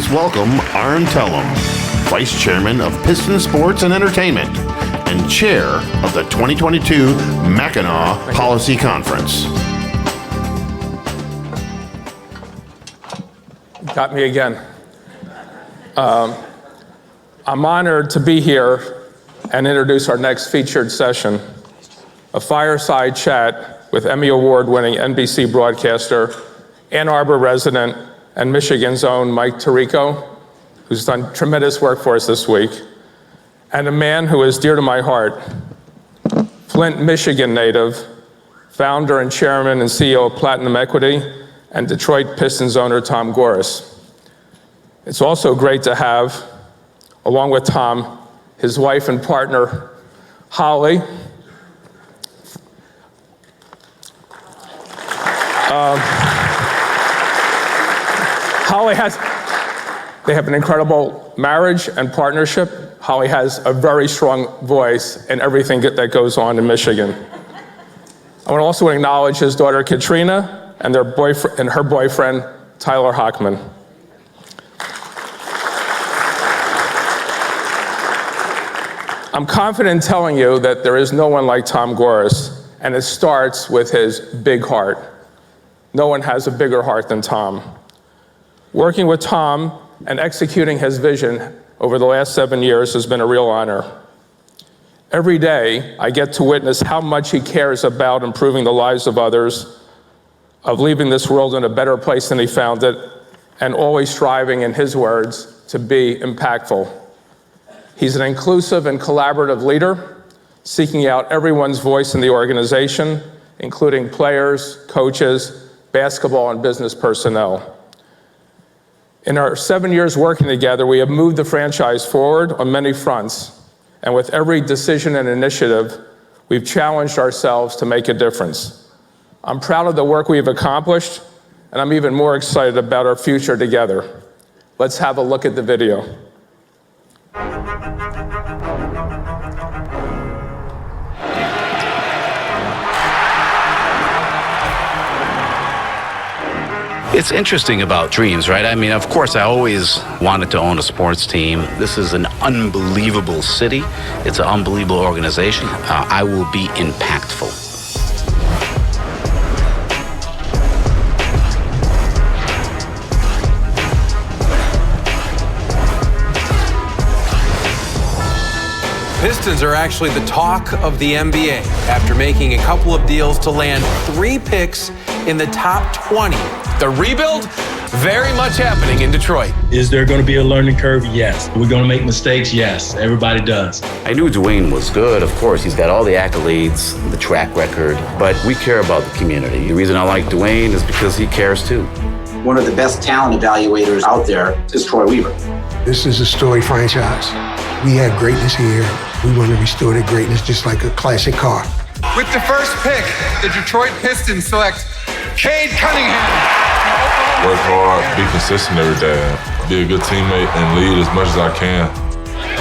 Please welcome Arn Tellem, Vice Chairman of Piston Sports and Entertainment and Chair of the 2022 Mackinac Policy Conference. Got me again. I'm honored to be here and introduce our next featured session, a fireside chat with Emmy Award-winning NBC broadcaster, Ann Arbor resident, and Michigan's own Mike Tirico, who's done tremendous work for us this week, and a man who is dear to my heart, Flint, Michigan native, founder and chairman and CEO of Platinum Equity, and Detroit Pistons owner Tom Gores. It's also great to have, along with Tom, his wife and partner, Holly. They have an incredible marriage and partnership. Holly has a very strong voice in everything that goes on in Michigan. I want to also acknowledge his daughter, Katrina, and her boyfriend, Tyler Hockman. I'm confident in telling you that there is no one like Tom Gores, and it starts with his big heart. No one has a bigger heart than Tom. Working with Tom and executing his vision over the last 7 years has been a real honor. Every day, I get to witness how much he cares about improving the lives of others, of leaving this world in a better place than he found it, and always striving, in his words, to be impactful. He's an inclusive and collaborative leader, seeking out everyone's voice in the organization, including players, coaches, basketball, and business personnel. In our 7 years working together, we have moved the franchise forward on many fronts, and with every decision and initiative, we've challenged ourselves to make a difference. I'm proud of the work we've accomplished, and I'm even more excited about our future together. Let's have a look at the video. It's interesting about dreams, right? I mean, of course, I always wanted to own a sports team. This is an unbelievable city. It's an unbelievable organization. I will be impactful. Pistons are actually the talk of the NBA after making a couple of deals to land 3 picks in the top 20. The rebuild, very much happening in Detroit. Is there going to be a learning curve? Yes. We're going to make mistakes? Yes. Everybody does. I knew Dwayne was good. Of course, he's got all the accolades, the track record, but we care about the community. The reason I like Dwayne is because he cares too. One of the best talent evaluators out there is Troy Weaver. This is a storied franchise. We have greatness here. We want to restore that greatness just like a classic car. With the first pick, the Detroit Pistons select Cade Cunningham. Work hard, be consistent every day, be a good teammate and lead as much as I can.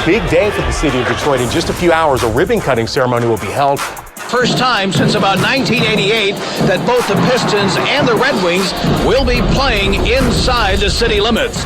Big day for the city of Detroit. In just a few hours, a ribbon cutting ceremony will be held. First time since about 1988 that both the Pistons and the Red Wings will be playing inside the city limits.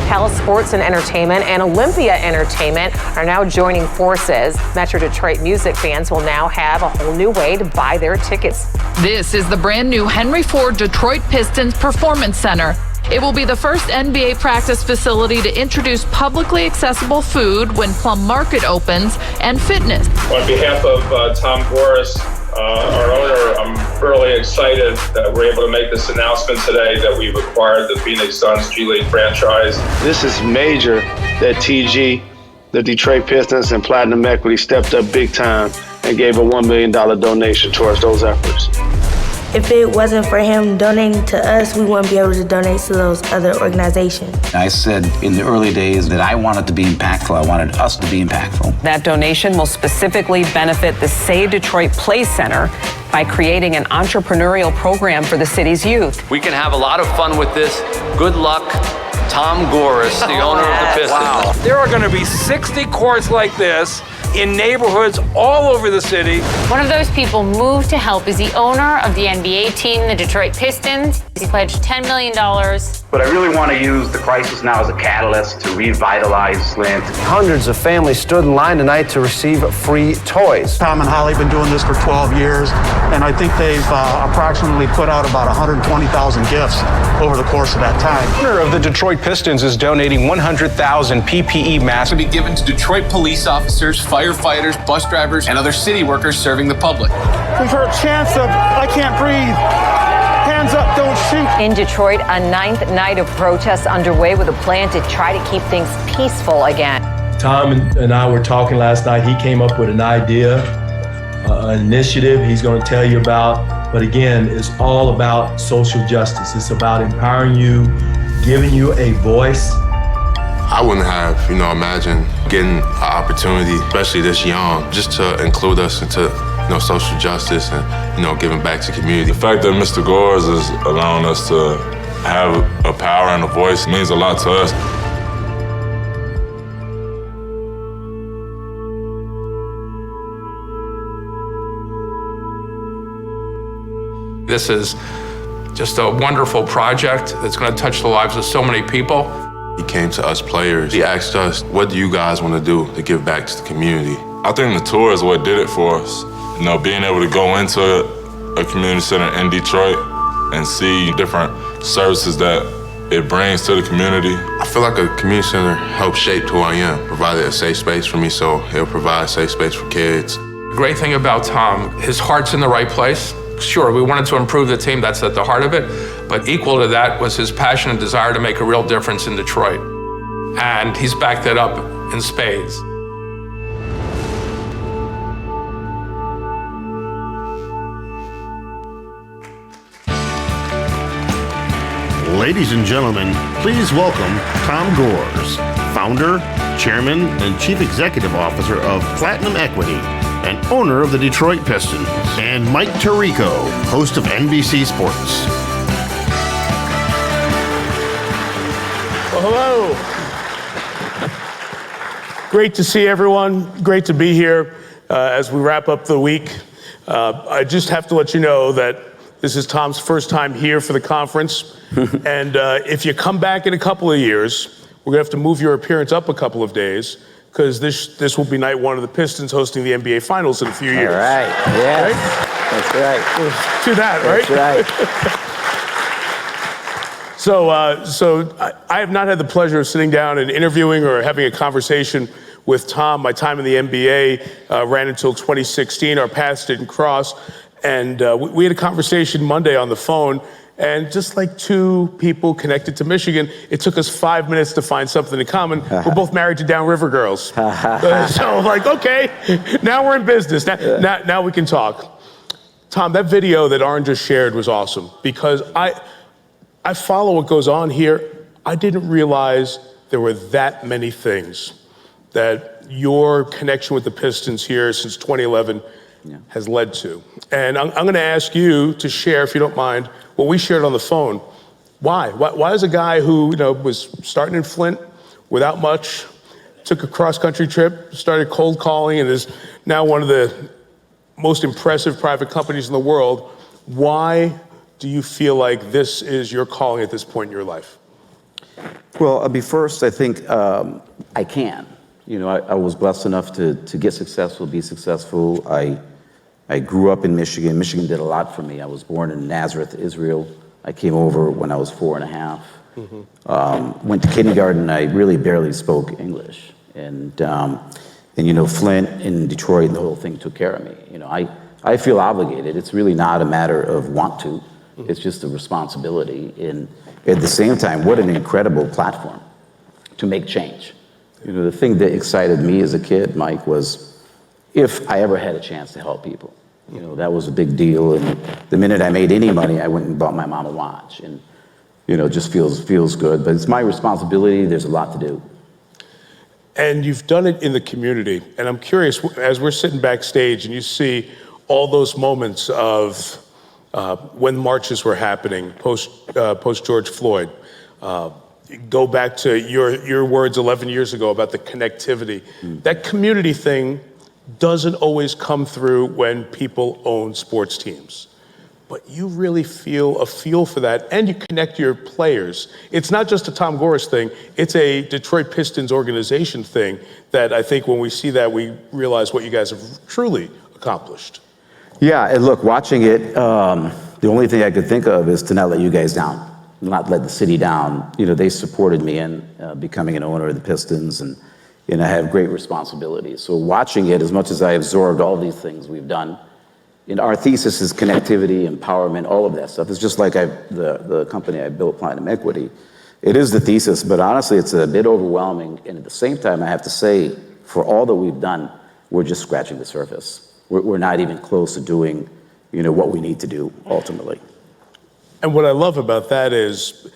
Palace Sports and Entertainment and Olympia Entertainment are now joining forces. Metro Detroit music fans will now have a whole new way to buy their tickets. This is the brand new Henry Ford Detroit Pistons Performance Center. It will be the first NBA practice facility to introduce publicly accessible food when Plum Market opens and fitness. On behalf of Tom Gores, our owner, I'm really excited that we're able to make this announcement today that we've acquired the Phoenix Suns G League franchise. This is major that TG, the Detroit Pistons, and Platinum Equity stepped up big time and gave a $1 million donation towards those efforts. If it wasn't for him donating to us, we wouldn't be able to donate to those other organizations. I said in the early days that I wanted to be impactful. I wanted us to be impactful. That donation will specifically benefit the Save Detroit Play Center by creating an entrepreneurial program for the city's youth. We can have a lot of fun with this. Good luck, Tom Gores, the owner of the Pistons. Wow. There are going to be 60 courts like this in neighborhoods all over the city. One of those people moved to help is the owner of the NBA team, the Detroit Pistons. He pledged $10 million. But I really want to use the crisis now as a catalyst to revitalize Flint. Hundreds of families stood in line tonight to receive free toys. Tom and Holly have been doing this for 12 years, and I think they've approximately put out about 120,000 gifts over the course of that time. The owner of the Detroit Pistons is donating 100,000 PPE masks to be given to Detroit police officers, firefighters, bus drivers, and other city workers serving the public. We've heard chants of, "I can't breathe. Hands up, don't shoot." In Detroit, a 9th night of protests underway with a plan to try to keep things peaceful again. Tom and I were talking last night. He came up with an idea, an initiative he's going to tell you about. But again, it's all about social justice. It's about empowering you, giving you a voice. I wouldn't have, imagined getting an opportunity, especially this young, just to include us into, social justice and, giving back to the community. The fact that Mr. Gores is allowing us to have a power and a voice means a lot to us. This is just a wonderful project that's going to touch the lives of so many people. He came to us players. He asked us, what do you guys want to do to give back to the community? I think the tour is what did it for us. Being able to go into a community center in Detroit and see different services that it brings to the community. I feel like a community center helped shape who I am, provided a safe space for me, so it'll provide a safe space for kids. The great thing about Tom, his heart's in the right place. Sure, we wanted to improve the team, that's at the heart of it, but equal to that was his passion and desire to make a real difference in Detroit. And he's backed that up in spades. Ladies and gentlemen, please welcome Tom Gores, founder, chairman, and chief executive officer of Platinum Equity and owner of the Detroit Pistons, and Mike Tirico, host of NBC Sports. Well, hello. Great to see everyone. Great to be here as we wrap up the week. I just have to let you know that this is Tom's first time here for the conference. And if you come back in a couple of years, we're going to have to move your appearance up a couple of days, because this will be night one of the Pistons hosting the NBA Finals in a few years. All right, yeah, right? That's right. Let's do that, right? That's right. So I have not had the pleasure of sitting down and interviewing or having a conversation with Tom. My time in the NBA ran until 2016. Our paths didn't cross. And we had a conversation Monday on the phone, and just like two people connected to Michigan, it took us 5 minutes to find something in common. We're both married to Downriver girls. So I'm like, okay, now we're in business. Now we can talk. Tom, that video that Aaron just shared was awesome, because I follow what goes on here. I didn't realize there were that many things that your connection with the Pistons here since 2011 has led to. And I'm going to ask you to share, if you don't mind, what we shared on the phone. Why is a guy who was starting in Flint without much, took a cross-country trip, started cold calling, and is now one of the most impressive private companies in the world, why do you feel like this is your calling at this point in your life? Well, I'll be first, I think I can. I was blessed enough to get successful, be successful. I grew up in Michigan. Michigan did a lot for me. I was born in Nazareth, Israel. I came over when I was 4 and a half. Mm-hmm. Went to kindergarten. I really barely spoke English. And Flint and Detroit, the whole thing took care of me. I feel obligated. It's really not a matter of want to. It's just a responsibility. And at the same time, what an incredible platform to make change. The thing that excited me as a kid, Mike, was if I ever had a chance to help people. That was a big deal. And the minute I made any money, I went and bought my mom a watch. And, it just feels good. But it's my responsibility. There's a lot to do. And you've done it in the community. And I'm curious, as we're sitting backstage and you see all those moments of when marches were happening, post George Floyd, go back to your words 11 years ago about the connectivity. That community thing doesn't always come through when people own sports teams. But you really feel a feel for that, and you connect your players. It's not just a Tom Gores thing, it's a Detroit Pistons organization thing that I think when we see that, we realize what you guys have truly accomplished. Yeah, and look, watching it, the only thing I could think of is to not let you guys down, not let the city down. You know, they supported me in becoming an owner of the Pistons, and I have great responsibilities. So watching it, as much as I absorbed all these things we've done, and our thesis is connectivity, empowerment, all of that stuff. It's just like the company I built, Platinum Equity. It is the thesis, but honestly, it's a bit overwhelming. And at the same time, I have to say, for all that we've done, we're just scratching the surface. We're not even close to doing, what we need to do ultimately. And what I love about that is,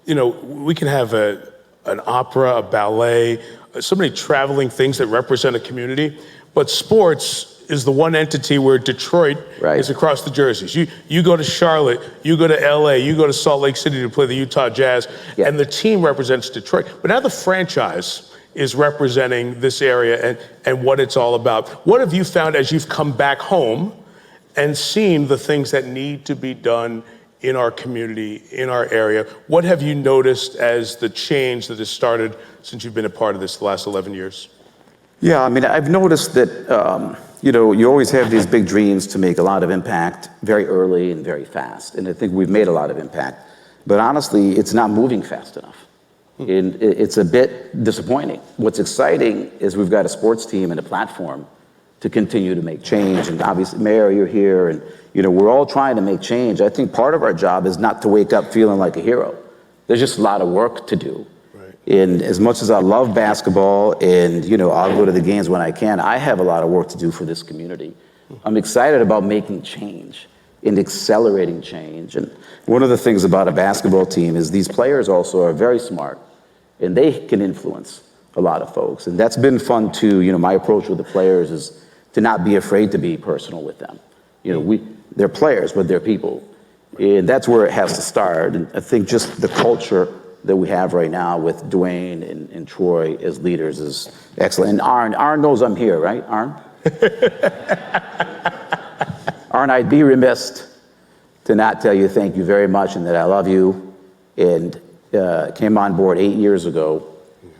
we can have an opera, a ballet, so many traveling things that represent a community, but sports is the one entity where Detroit is across the jerseys. You go to Charlotte, you go to LA, you go to Salt Lake City to play the Utah Jazz, and the team represents Detroit. But now the franchise is representing this area and what it's all about. What have you found as you've come back home and seen the things that need to be done in our community, in our area? What have you noticed as the change that has started since you've been a part of this the last 11 years? Yeah, I mean, I've noticed that, you always have these big dreams to make a lot of impact very early and very fast. And I think we've made a lot of impact. But honestly, it's not moving fast enough. And it's a bit disappointing. What's exciting is we've got a sports team and a platform to continue to make change. And obviously, Mayor, you're here, and we're all trying to make change. I think part of our job is not to wake up feeling like a hero. There's just a lot of work to do. And as much as I love basketball and, I'll go to the games when I can, I have a lot of work to do for this community. I'm excited about making change and accelerating change. And one of the things about a basketball team is these players also are very smart, and they can influence a lot of folks. And that's been fun too. My approach with the players is to not be afraid to be personal with them. They're players, but they're people. And that's where it has to start. And I think just the culture that we have right now with Dwayne and Troy as leaders is excellent. And Arn knows I'm here, right, Arn? Arn, I'd be remiss to not tell you thank you very much and that I love you. And came on board 8 years ago.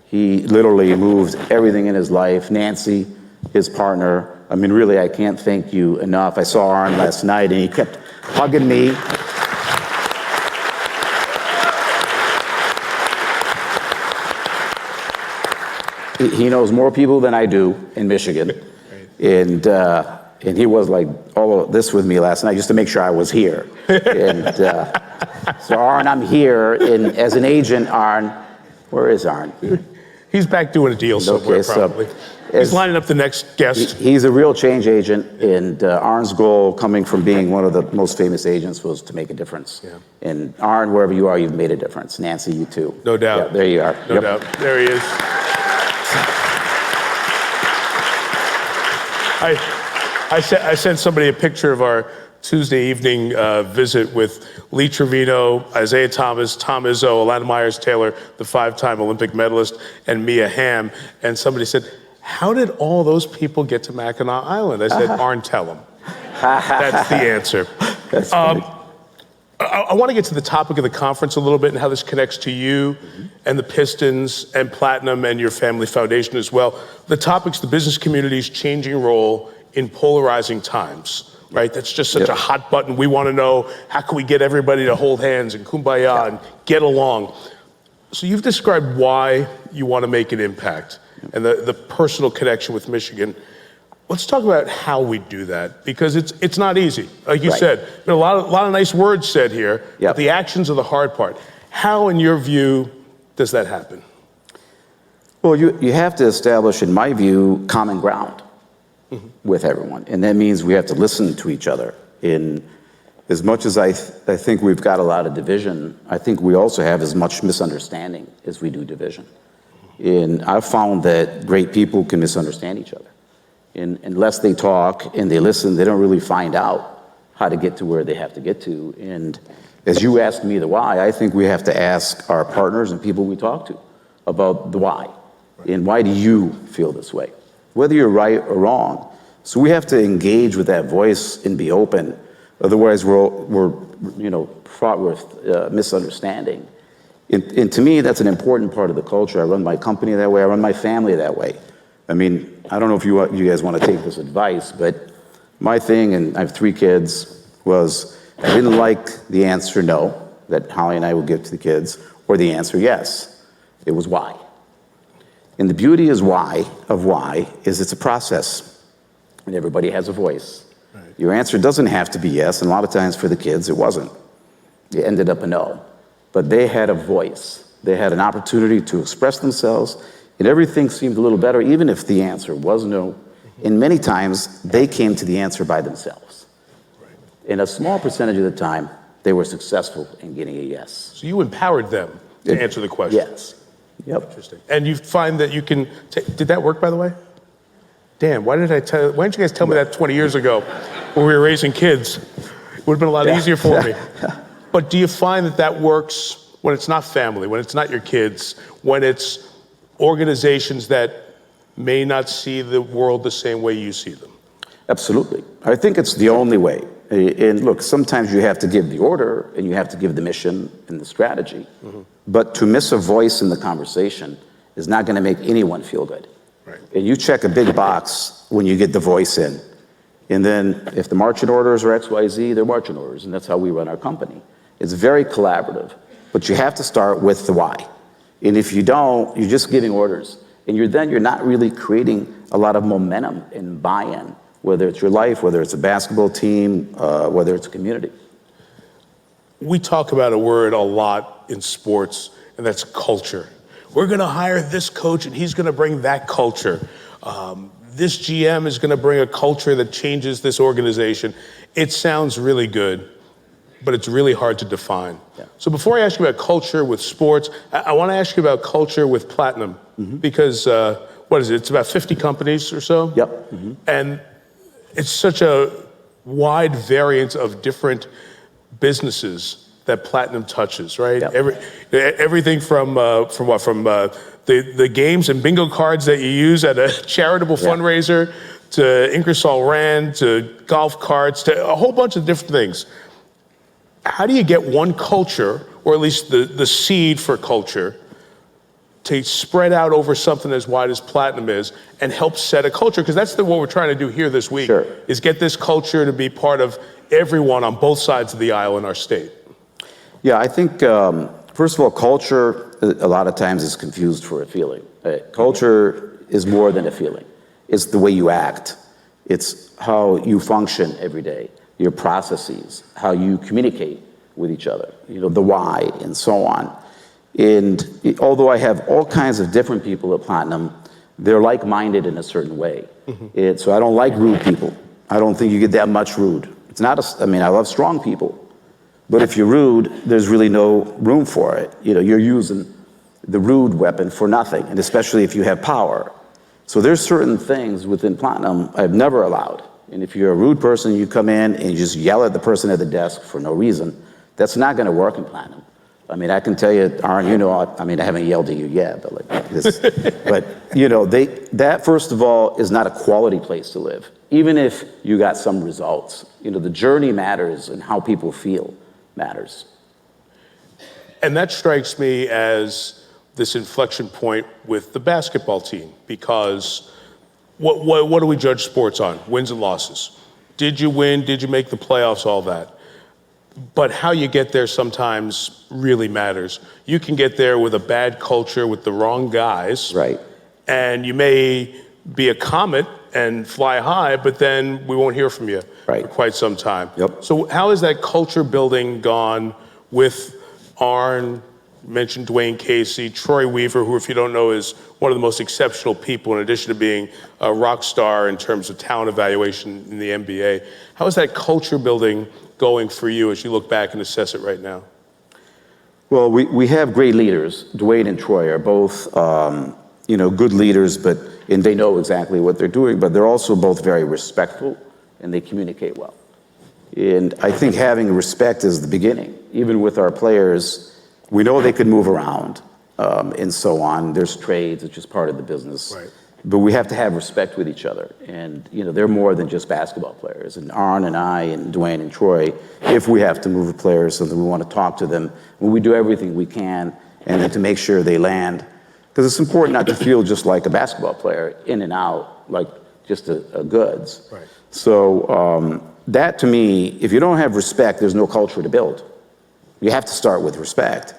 He literally moved everything in his life. Nancy, his partner. I mean, really, I can't thank you enough. I saw Arn last night and he kept hugging me. He knows more people than I do in Michigan. And he was like all of this with me last night just to make sure I was here. And so Arn, I'm here. And as an agent, Arn, where is Arn? He's back doing a deal somewhere, probably. He's lining up the next guest. He's a real change agent. And Arn's goal, coming from being one of the most famous agents, was to make a difference. Yeah. And Arn, wherever you are, you've made a difference. Nancy, you too. No doubt. Yeah, there you are. No doubt. There he is. I sent somebody a picture of our Tuesday evening visit with Lee Trevino, Isaiah Thomas, Tom Izzo, Alana Myers-Taylor, the 5-time Olympic medalist, and Mia Hamm. And somebody said, how did all those people get to Mackinac Island? I said, Arn, tell them. That's the answer. That's funny. I want to get to the topic of the conference a little bit and how this connects to you and the Pistons and Platinum and your family foundation as well. The topic's the business community's changing role in polarizing times, right? That's just such a hot button. We want to know, how can we get everybody to hold hands and kumbaya and get along? So you've described why you want to make an impact and the personal connection with Michigan. Let's talk about how we do that, because it's not easy. Like you said, there are a lot of nice words said here, but the actions are the hard part. How, in your view, does that happen? Well, you have to establish, in my view, common ground with everyone. And that means we have to listen to each other. In as much as I think we've got a lot of division, I think we also have as much misunderstanding as we do division. And I've found that great people can misunderstand each other. And unless they talk and they listen, they don't really find out how to get to where they have to get to. And as you asked me the why, I think we have to ask our partners and people we talk to about the why. And why do you feel this way? Whether you're right or wrong, So we have to engage with that voice and be open. Otherwise, we're fraught with misunderstanding. And to me, that's an important part of the culture. I run my company that way. I run my family that way. I mean, I don't know if you guys want to take this advice, but my thing, and I have 3 kids, was I didn't like the answer no that Holly and I would give to the kids, or the answer yes. It was why. And the beauty is why is it's a process, and everybody has a voice. Right. Your answer doesn't have to be yes, and a lot of times for the kids, it wasn't. It ended up a no. But they had a voice. They had an opportunity to express themselves, and everything seemed a little better, even if the answer was no. And many times, they came to the answer by themselves. Right. And a small percentage of the time, they were successful in getting a yes. So you empowered them to answer the question. Yes. Yep. Interesting. And you find that you can, did that work, by the way? Damn, why didn't you guys tell me that 20 years ago when we were raising kids? It would have been a lot easier for me. But do you find that works when it's not family, when it's not your kids, when it's organizations that may not see the world the same way you see them? Absolutely. I think it's the only way. And look, sometimes you have to give the order and you have to give the mission and the strategy. Mm-hmm. But to miss a voice in the conversation is not going to make anyone feel good. Right. And you check a big box when you get the voice in. And then if the marching orders are XYZ, they're marching orders. And that's how we run our company. It's very collaborative. But you have to start with the why. And if you don't, you're just giving orders. And you're not really creating a lot of momentum and buy-in, whether it's your life, whether it's a basketball team, whether it's a community. We talk about a word a lot in sports, and that's culture. We're going to hire this coach, and he's going to bring that culture. This GM is going to bring a culture that changes this organization. It sounds really good, but it's really hard to define. Yeah. So before I ask you about culture with sports, I want to ask you about culture with Platinum, because what is it? It's about 50 companies or so? Yep. Mm-hmm. And it's such a wide variance of different businesses that Platinum touches, right? Yep. Everything from the games and bingo cards that you use at a charitable fundraiser, to Ingersoll Rand, to golf carts, to a whole bunch of different things. How do you get one culture, or at least the seed for culture, to spread out over something as wide as Platinum is and help set a culture? Because that's what we're trying to do here this week, is get this culture to be part of everyone on both sides of the aisle in our state. Yeah, I think, first of all, culture a lot of times is confused for a feeling. Culture is more than a feeling. It's the way you act. It's how you function every day, your processes, how you communicate with each other, the why, and so on. And although I have all kinds of different people at Platinum, they're like-minded in a certain way. Mm-hmm. So I don't like rude people. I don't think you get that much rude. It's not I love strong people. But if you're rude, there's really no room for it. You're using the rude weapon for nothing, and especially if you have power. So there's certain things within Platinum I've never allowed. And if you're a rude person, you come in and you just yell at the person at the desk for no reason, that's not going to work in Platinum. I can tell you, Aaron, I haven't yelled at you yet, but that first of all is not a quality place to live, even if you got some results. The journey matters, and how people feel matters. And that strikes me as this inflection point with the basketball team, because what do we judge sports on? Wins and losses. Did you win? Did you make the playoffs? All that. But how you get there sometimes really matters. You can get there with a bad culture, with the wrong guys. Right. And you may be a comet and fly high, but then we won't hear from you for quite some time. Yep. So how has that culture building gone with Arn, mentioned Dwayne Casey, Troy Weaver, who, if you don't know, is one of the most exceptional people in addition to being a rock star in terms of talent evaluation in the NBA. How is that culture building going for you as you look back and assess it right now? Well, we have great leaders. Dwayne and Troy are both, good leaders, and they know exactly what they're doing, but they're also both very respectful, and they communicate well. And I think having respect is the beginning. Even with our players, we know they can move around, and so on. There's trades, it's just part of the business. Right. but we have to have respect with each other. And, they're more than just basketball players. And Arn and I and Dwayne and Troy, if we have to move players, something we want to talk to them, we do everything we can and then to make sure they land. Because it's important not to feel just like a basketball player, in and out, like just a goods. Right. So that, to me, if you don't have respect, there's no culture to build. You have to start with respect.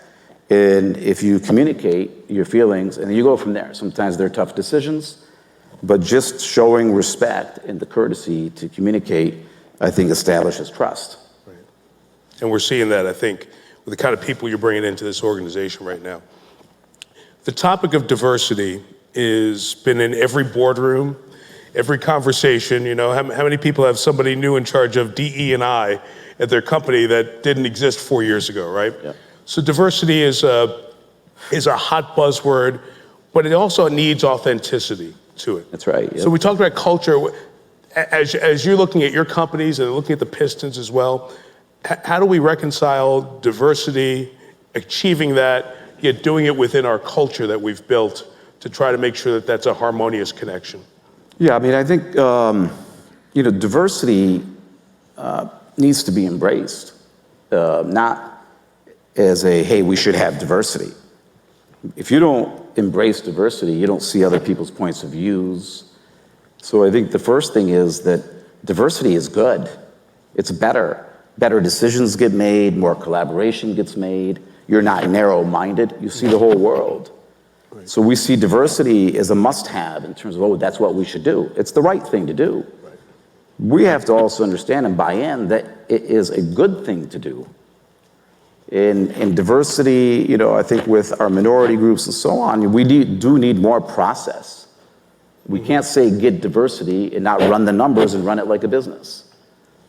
And if you communicate your feelings, and you go from there. Sometimes they're tough decisions, but just showing respect and the courtesy to communicate, I think, establishes trust. Right. And we're seeing that, I think, with the kind of people you're bringing into this organization right now. The topic of diversity has been in every boardroom, every conversation. How many people have somebody new in charge of DE&I at their company that didn't exist 4 years ago, right? Yeah. So diversity is a hot buzzword, but it also needs authenticity to it. That's right. Yep. So we talked about culture. As you're looking at your companies and looking at the Pistons as well, how do we reconcile diversity, achieving that, yet doing it within our culture that we've built to try to make sure that that's a harmonious connection? Yeah, I think, diversity needs to be embraced, not as hey, we should have diversity. If you don't embrace diversity, you don't see other people's points of views. So I think the first thing is that diversity is good. It's better. Better decisions get made, more collaboration gets made. You're not narrow-minded, you see the whole world. Right. So we see diversity as a must-have in terms of, that's what we should do. It's the right thing to do. Right. We have to also understand and buy in that it is a good thing to do. In diversity, I think with our minority groups and so on, we do need more process. We can't say get diversity and not run the numbers and run it like a business.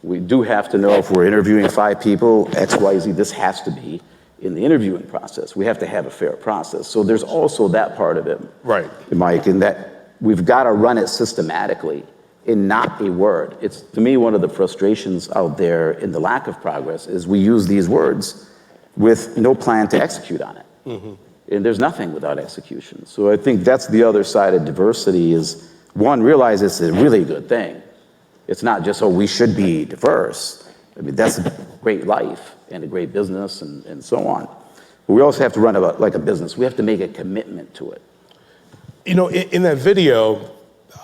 We do have to know if we're interviewing 5 people, X, Y, Z, this has to be in the interviewing process. We have to have a fair process. So there's also that part of it, right, Mike, in that we've got to run it systematically and not a word. It's, to me, one of the frustrations out there in the lack of progress is we use these words with no plan to execute on it. Mm-hmm. And there's nothing without execution. So I think that's the other side of diversity is, one, realize it's a really good thing. It's not just, we should be diverse. That's a great life and a great business and so on. But we also have to run it like a business. We have to make a commitment to it. In that video,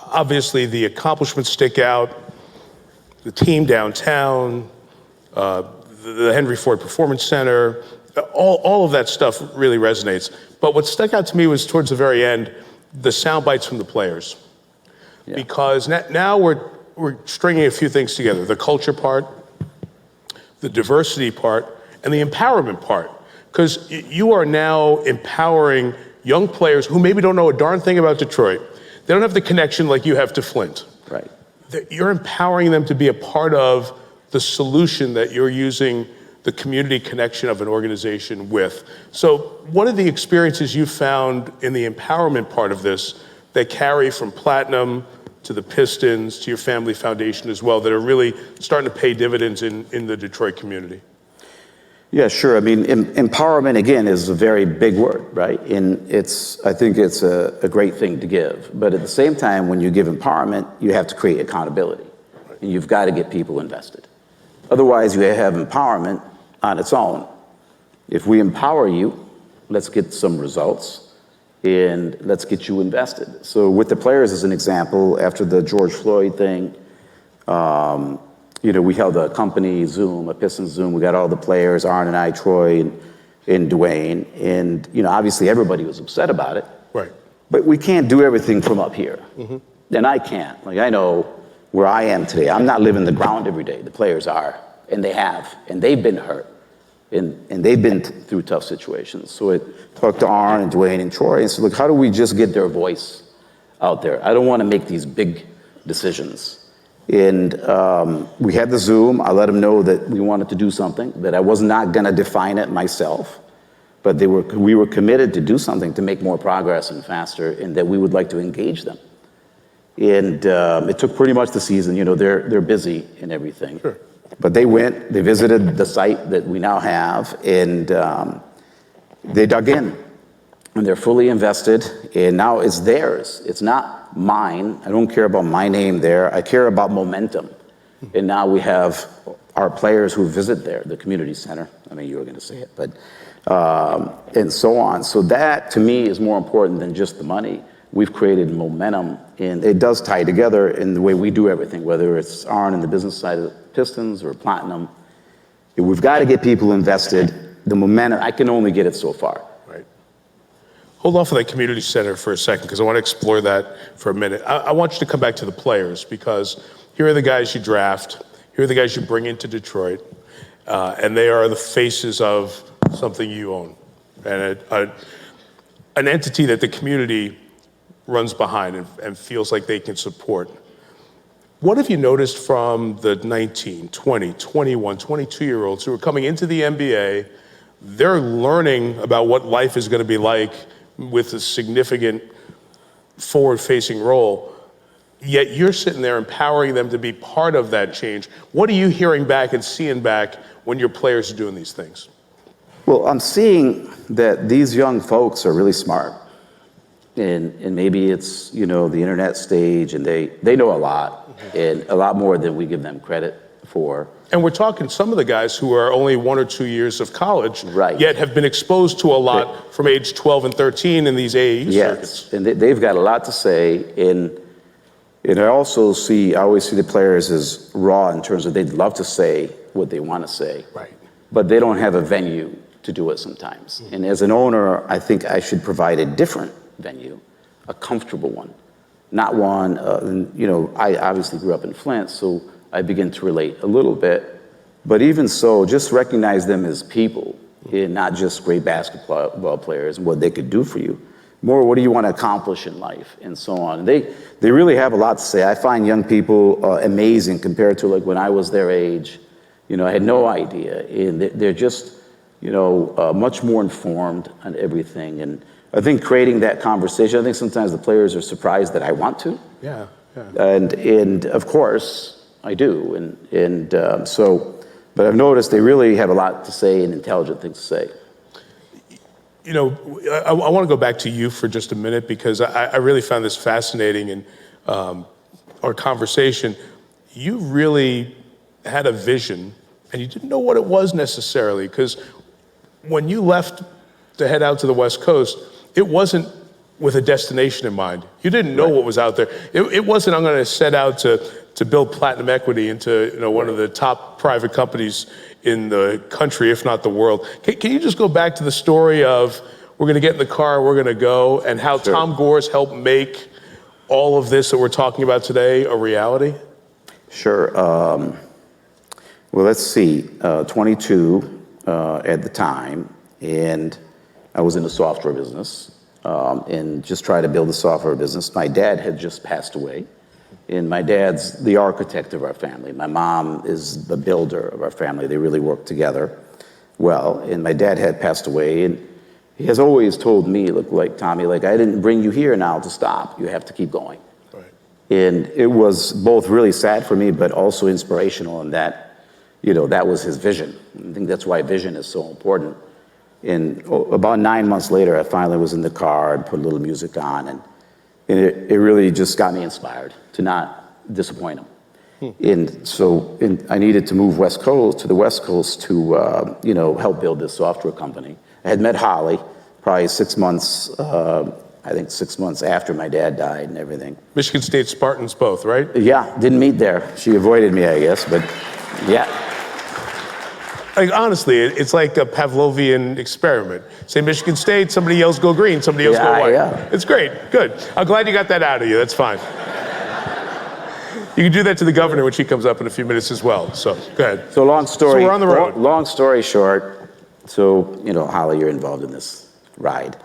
obviously the accomplishments stick out, the team downtown, the Henry Ford Performance Center, all of that stuff really resonates. But what stuck out to me was towards the very end, the sound bites from the players. Yeah. Because now we're stringing a few things together, the culture part, the diversity part, and the empowerment part. Because you are now empowering young players who maybe don't know a darn thing about Detroit. They don't have the connection like you have to Flint. Right. You're empowering them to be a part of the solution that you're using the community connection of an organization with. So what are the experiences you found in the empowerment part of this that carry from Platinum to the Pistons to your family foundation as well that are really starting to pay dividends in the Detroit community? Yeah, sure. Empowerment, again, is a very big word, right? And I think it's a great thing to give. But at the same time, when you give empowerment, you have to create accountability. Right. And you've got to get people invested. Otherwise, you have empowerment on its own. If we empower you, let's get some results and let's get you invested. So with the players as an example, after the George Floyd thing, we held a company Zoom, a Pistons Zoom. We got all the players, Arn and I, Troy and Dwayne. And, obviously everybody was upset about it. Right. But we can't do everything from up here. Mm-hmm. And I can't. I know where I am today. I'm not living the ground every day. The players are, and they have, and they've been hurt, and they've been through tough situations. So I talked to Arn and Dwayne and Troy and said, look, how do we just get their voice out there? I don't want to make these big decisions. And we had the Zoom. I let them know that we wanted to do something, that I was not going to define it myself, but we were committed to do something to make more progress and faster, and that we would like to engage them. And it took pretty much the season. They're busy and everything. Sure. But they went, they visited the site that we now have, and they dug in. and they're fully invested, and now it's theirs. It's not mine. I don't care about my name there. I care about momentum. And now we have our players who visit there, the community center. I mean, you were going to say it, but and so on. So that, to me, is more important than just the money. We've created momentum, and it does tie together in the way we do everything, whether it's Arn in the business side of the Pistons or Platinum. We've got to get people invested. The momentum, I can only get it so far. Right. Hold off on that community center for a second, because I want to explore that for a minute. I want you to come back to the players, because here are the guys you draft, here are the guys you bring into Detroit, and they are the faces of something you own, and an entity that the community runs behind and feels like they can support. What have you noticed from the 19, 20, 21, 22-year-olds who are coming into the NBA? They're learning about what life is going to be like with a significant forward-facing role, yet you're sitting there empowering them to be part of that change. What are you hearing back and seeing back when your players are doing these things? Well, I'm seeing that these young folks are really smart. And maybe it's, the internet stage, and they know a lot, and a lot more than we give them credit for. And we're talking some of the guys who are only 1 or 2 years of college, right, yet have been exposed to a lot from age 12 and 13 in these AAU circuits. And they've got a lot to say. And I always see the players as raw in terms of they'd love to say what they want to say, right, but they don't have a venue to do it sometimes. And as an owner, I think I should provide a different venue, a comfortable one, not one, I obviously grew up in Flint, so I begin to relate a little bit, but even so, just recognize them as people, and not just great basketball players and what they could do for you. More, what do you want to accomplish in life, and so on. They really have a lot to say. I find young people amazing compared to like when I was their age. I had no idea, and they're just, much more informed on everything. And I think creating that conversation, I think sometimes the players are surprised that I want to. Yeah. And of course I do. But I've noticed they really have a lot to say and intelligent things to say. I want to go back to you for just a minute, because I really found this fascinating in our conversation. You really had a vision, and you didn't know what it was necessarily, because when you left to head out to the West Coast, it wasn't with a destination in mind. You didn't know what was out there. It wasn't, I'm going to set out to build Platinum Equity into one of the top private companies in the country, if not the world. Can you just go back to the story of, we're going to get in the car, we're going to go, and how Tom Gores helped make all of this that we're talking about today a reality? Sure. Well, let's see. 22 at the time, and I was in the software business, and just trying to build a software business. My dad had just passed away, and my dad's the architect of our family. My mom is the builder of our family. They really work together well, and my dad had passed away, and he has always told me, look, like, Tommy, like, I didn't bring you here now to stop. You have to keep going. Right. And it was both really sad for me, but also inspirational in that, that was his vision. I think that's why vision is so important. And about 9 months later, I finally was in the car and put a little music on, and it really just got me inspired to not disappoint him. And so I needed to move to the West Coast to, help build this software company. I had met Holly probably 6 months, I think 6 months after my dad died and everything. Michigan State Spartans both, right? Yeah, didn't meet there. She avoided me, I guess, but yeah. Like, honestly, it's like a Pavlovian experiment. Say Michigan State, somebody yells go green, somebody else go white. Yeah. It's great, good. I'm glad you got that out of you, that's fine. You can do that to the governor when she comes up in a few minutes as well, so go ahead. So long story. So we're on the road. Long story short, so, Holly, you're involved in this ride.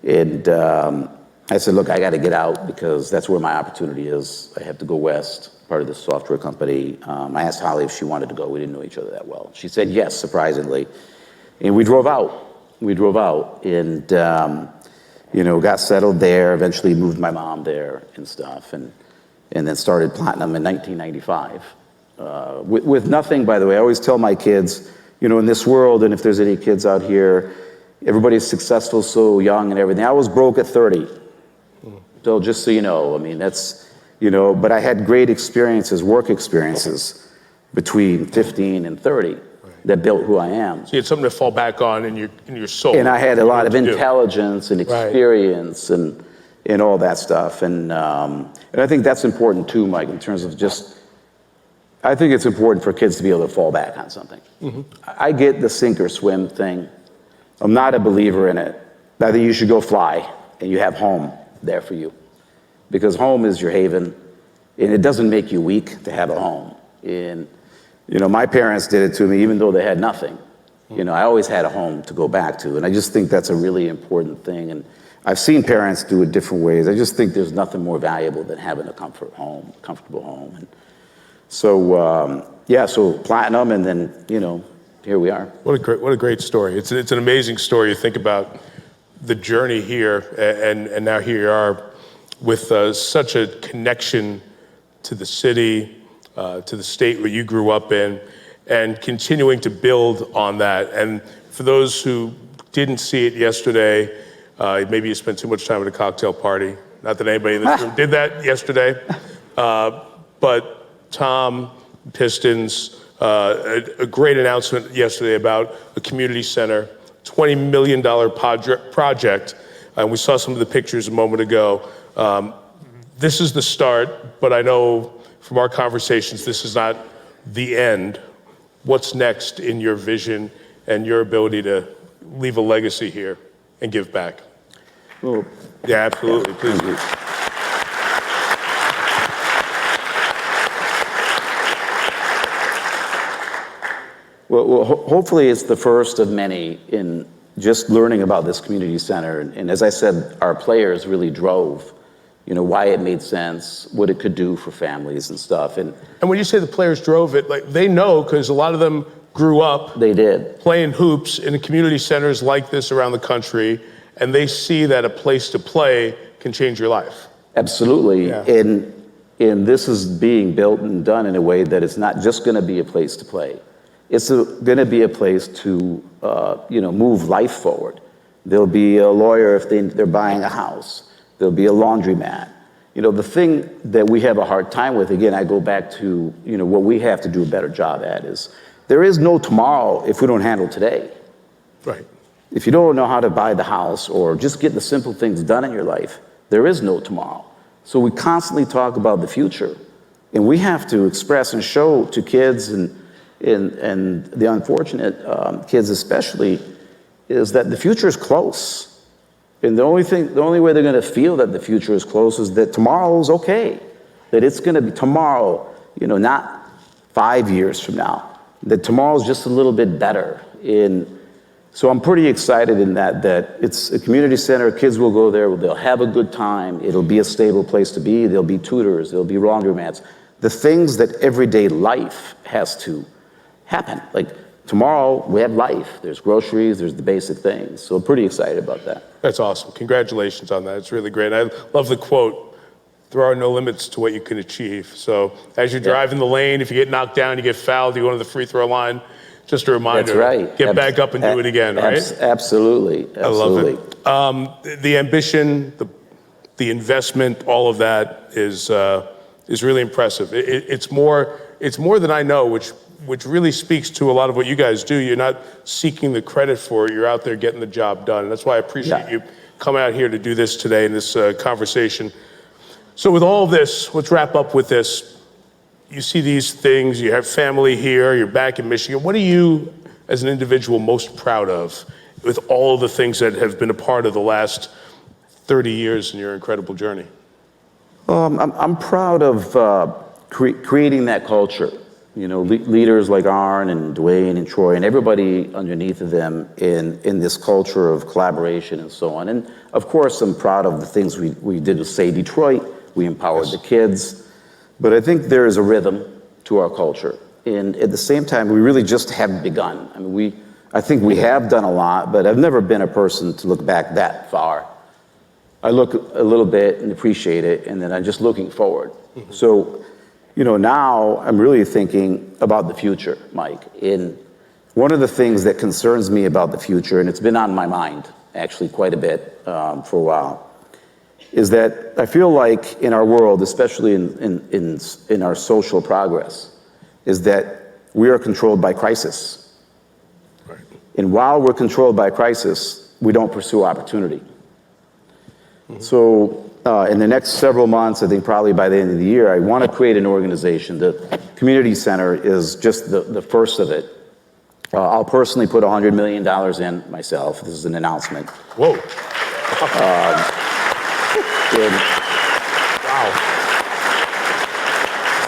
And I said, look, I got to get out because that's where my opportunity is. I have to go west, part of this software company. I asked Holly if she wanted to go. We didn't know each other that well. She said yes, surprisingly. And we drove out and, got settled there, eventually moved my mom there and stuff, and then started Platinum in 1995. With nothing, by the way. I always tell my kids, in this world, and if there's any kids out here, everybody's successful so young and everything. I was broke at 30. So just so you know, I mean, that's, but I had great experiences, work experiences between 15 and 30 that built who I am. So you had something to fall back on in your soul. And I had a lot of intelligence and experience and all that stuff. And I think that's important too, Mike, in terms of I think it's important for kids to be able to fall back on something. I get the sink or swim thing. I'm not a believer in it. I think you should go fly and you have home there for you. Because home is your haven, and it doesn't make you weak to have a home. And, my parents did it to me even though they had nothing. I always had a home to go back to, and I just think that's a really important thing. And I've seen parents do it different ways. I just think there's nothing more valuable than having a comfortable home. And so, so Platinum, and then, here we are. What a great story. It's an amazing story. You think about the journey here, and now here you are with such a connection to the city, to the state where you grew up in, and continuing to build on that. And for those who didn't see it yesterday, maybe you spent too much time at a cocktail party. Not that anybody in this room did that yesterday, but Tom, Pistons, a great announcement yesterday about a community center, $20 million project. And we saw some of the pictures a moment ago. This is the start, but I know from our conversations, this is not the end. What's next in your vision and your ability to leave a legacy here and give back? Well, yeah, absolutely. Please do. Well, hopefully it's the first of many in just learning about this community center. And as I said, our players really drove, why it made sense, what it could do for families and stuff. And when you say the players drove it, like they know, because a lot of them grew up. They did. Playing hoops in community centers like this around the country, and they see that a place to play can change your life. Absolutely. Yeah. And this is being built and done in a way that it's not just going to be a place to play. It's going to be a place to, move life forward. There'll be a lawyer if they're buying a house. There'll be a laundromat. The thing that we have a hard time with, again, I go back to, what we have to do a better job at is there is no tomorrow if we don't handle today. Right. If you don't know how to buy the house or just get the simple things done in your life, there is no tomorrow. So we constantly talk about the future, and we have to express and show to kids and the unfortunate kids especially, is that the future is close. And the only way they're going to feel that the future is close is that tomorrow is okay. That it's going to be tomorrow, not 5 years from now. That tomorrow is just a little bit better. So I'm pretty excited in that it's a community center. Kids will go there. They'll have a good time. It'll be a stable place to be. There'll be tutors. There'll be laundromats. The things that everyday life has to happen. Like tomorrow, we have life. There's groceries. There's the basic things. So I'm pretty excited about that. That's awesome. Congratulations on that. It's really great. I love the quote, there are no limits to what you can achieve. So as you're driving the lane, if you get knocked down, you get fouled, you go to the free throw line, just a reminder. That's right. Get back up and do it again, right? Absolutely. I love it. The ambition, the investment, all of that is really impressive. It's more than I know, which really speaks to a lot of what you guys do. You're not seeking the credit for it. You're out there getting the job done. And that's why I appreciate you coming out here to do this today in this conversation. So with all this, let's wrap up with this. You see these things, you have family here, you're back in Michigan. What are you, as an individual, most proud of with all the things that have been a part of the last 30 years in your incredible journey? I'm proud of creating that culture. Leaders like Arn and Dwayne and Troy and everybody underneath of them in this culture of collaboration and so on. And of course, I'm proud of the things we did with Say Detroit. We empowered the kids. But I think there is a rhythm to our culture. And at the same time, we really just haven't begun. I mean, I think we have done a lot, but I've never been a person to look back that far. I look a little bit and appreciate it, and then I'm just looking forward. Mm-hmm. So, now I'm really thinking about the future, Mike. one of the things that concerns me about the future, and it's been on my mind actually quite a bit for a while, is that I feel like in our world, especially in our social progress, is that we are controlled by crisis. Right. And while we're controlled by crisis, we don't pursue opportunity. Mm-hmm. So in the next several months, I think probably by the end of the year, I want to create an organization. The community center is just the first of it. I'll personally put $100 million in myself. This is an announcement. Whoa. Wow.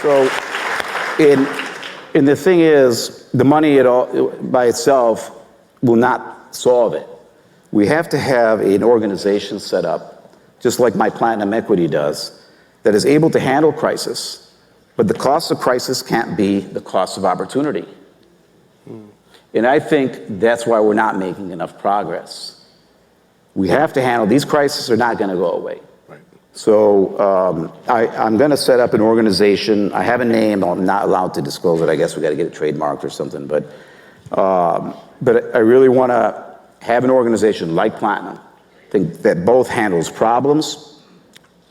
So, and the thing is, the money by itself will not solve it. We have to have an organization set up, just like my Platinum Equity does, that is able to handle crisis, but the cost of crisis can't be the cost of opportunity. And I think that's why we're not making enough progress. We have to handle, these crises are not going to go away. Right. So I'm going to set up an organization. I have a name. I'm not allowed to disclose it. I guess we got to get it trademarked or something. But I really want to have an organization like Platinum that both handles problems.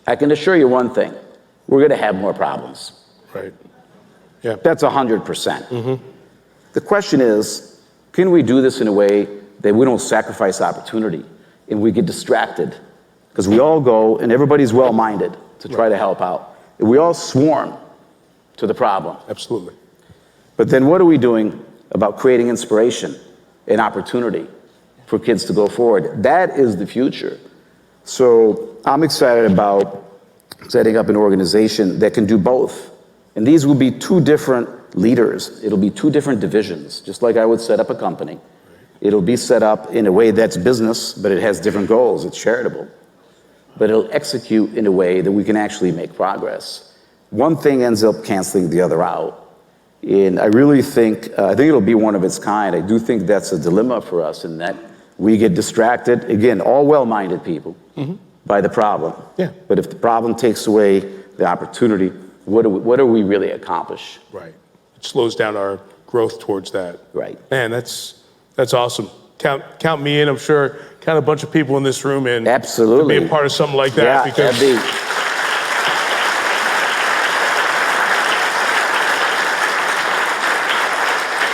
I can assure you one thing. We're going to have more problems. Right. Yeah. That's 100%. Mm-hmm. The question is, can we do this in a way that we don't sacrifice opportunity and we get distracted? Because we all go, and everybody's well-minded to try to help out. And we all swarm to the problem. Absolutely. But then what are we doing about creating inspiration and opportunity for kids to go forward? That is the future. So I'm excited about setting up an organization that can do both. And these will be two different leaders. It'll be two different divisions, just like I would set up a company. It'll be set up in a way that's business, but it has different goals. It's charitable. But it'll execute in a way that we can actually make progress. One thing ends up canceling the other out. And I really think, it'll be one of its kind. I do think that's a dilemma for us in that we get distracted, again, all well-minded people, by the problem. Yeah. But if the problem takes away the opportunity, what do we really accomplish? Right. It slows down our growth towards that. Right. Man, that's awesome. Count me in. I'm sure count a bunch of people in this room in. Absolutely. To be a part of something like that. Yeah, because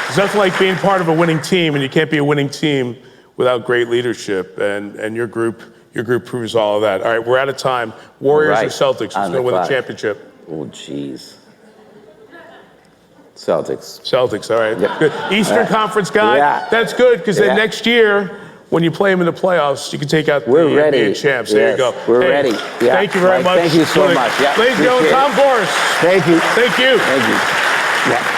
it's nothing like being part of a winning team, and you can't be a winning team without great leadership. And your group proves all of that. All right, we're out of time. Warriors or Celtics? Who's going to win the championship? Oh, jeez. Celtics. Celtics, all right. Yep. Good. Eastern Conference guy? Yeah. That's good, because then next year, when you play them in the playoffs, you can take out the NBA champs. There you go. We're ready. Yeah. Thank you very much. Thank you so much. Yeah, ladies and gentlemen, Tom Gores. Thank you. Thank you. Thank you. Yeah.